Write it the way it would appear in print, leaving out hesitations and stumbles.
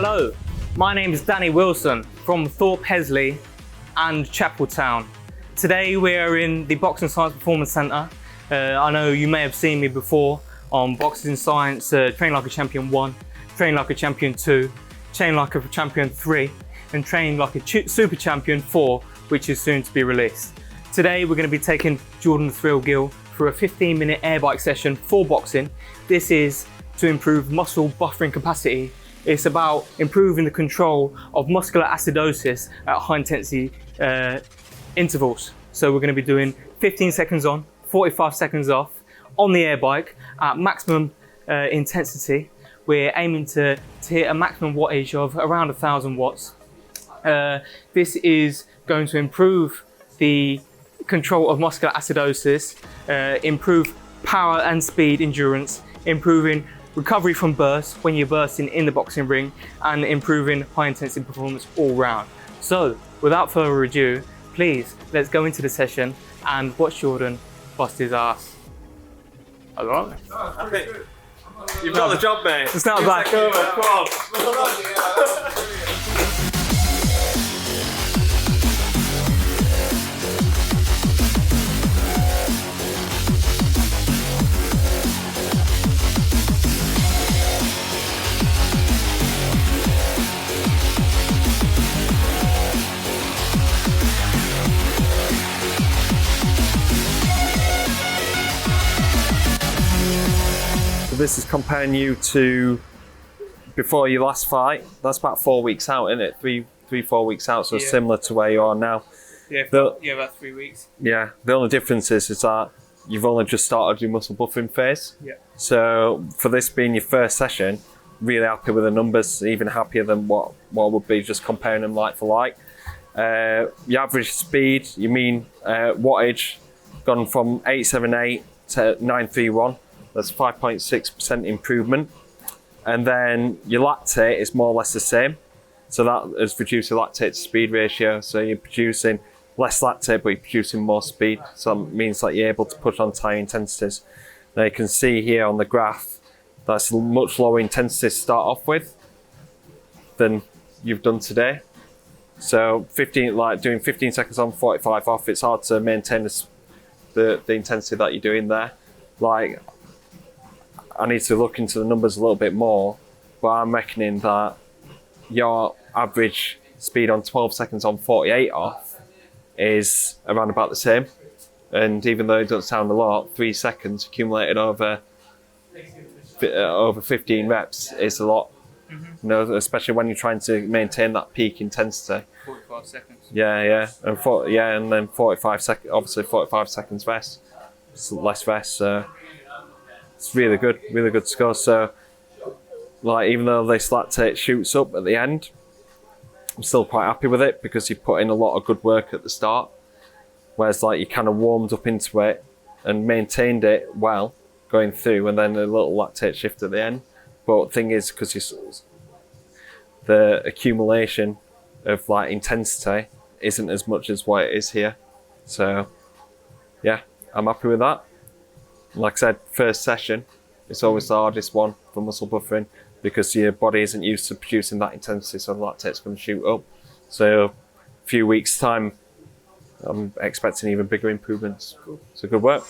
Hello, my name is Danny Wilson from Thorpe Hesley and Chapeltown. Today we are in the Boxing Science Performance Centre. I know you may have seen me before on Boxing Science Train Like a Champion 1, Train Like a Champion 2, Train Like a Champion 3 and Train Like a Super Champion 4, which is soon to be released. Today we're going to be taking Jordan the Thrill Gill through a 15-minute air bike session for boxing. This is to improve muscle buffering capacity. It's about improving the control of muscular acidosis at high intensity intervals. So we're going to be doing 15 seconds on, 45 seconds off on the air bike at maximum intensity. We're aiming to hit a maximum wattage of around 1,000 watts. This is going to improve the control of muscular acidosis, improve power and speed endurance, improving recovery from bursts when you're bursting in the boxing ring, and improving high intensity performance all round. So without further ado, please let's go into the session and watch Jordan bust his ass. All right. You've got the job, mate. It's not bad. Come on. This is comparing you to before your last fight. That's about 4 weeks out, isn't it? 4 weeks out, so Yeah. similar to where you are now. Yeah, about 3 weeks. Yeah, the only difference is that you've only just started your muscle buffering phase. Yeah. So for this being your first session, really happy with the numbers, even happier than what would be just comparing them like for like. Your average speed, you mean wattage, gone from 878 to 931. That's 5.6% improvement. And then your lactate is more or less the same. So that has reduced your lactate to speed ratio. So you're producing less lactate, but you're producing more speed. So that means that you're able to push on higher intensities. Now you can see here on the graph, that's much lower intensity to start off with than you've done today. So doing 15 seconds on, 45 off, it's hard to maintain the intensity that you're doing there. Like, I need to look into the numbers a little bit more, but I'm reckoning that your average speed on 12 seconds on, 48 off is around about the same. And even though it doesn't sound a lot, 3 seconds accumulated over 15 reps is a lot. Mm-hmm. You know, especially when you're trying to maintain that peak intensity. 45 seconds. Yeah, and then 45 seconds. Obviously, 45 seconds rest. It's less rest. So it's really good score. So, like, even though this lactate shoots up at the end, I'm still quite happy with it because you put in a lot of good work at the start. Whereas, like, you kind of warmed up into it and maintained it well going through, and then a little lactate shift at the end. But the thing is, because the accumulation of like intensity isn't as much as what it is here. So, yeah, I'm happy with that. Like I said, first session, it's always the hardest one for muscle buffering because your body isn't used to producing that intensity, so the lactate's going to shoot up. So, a few weeks' time, I'm expecting even bigger improvements. Cool. So, good work.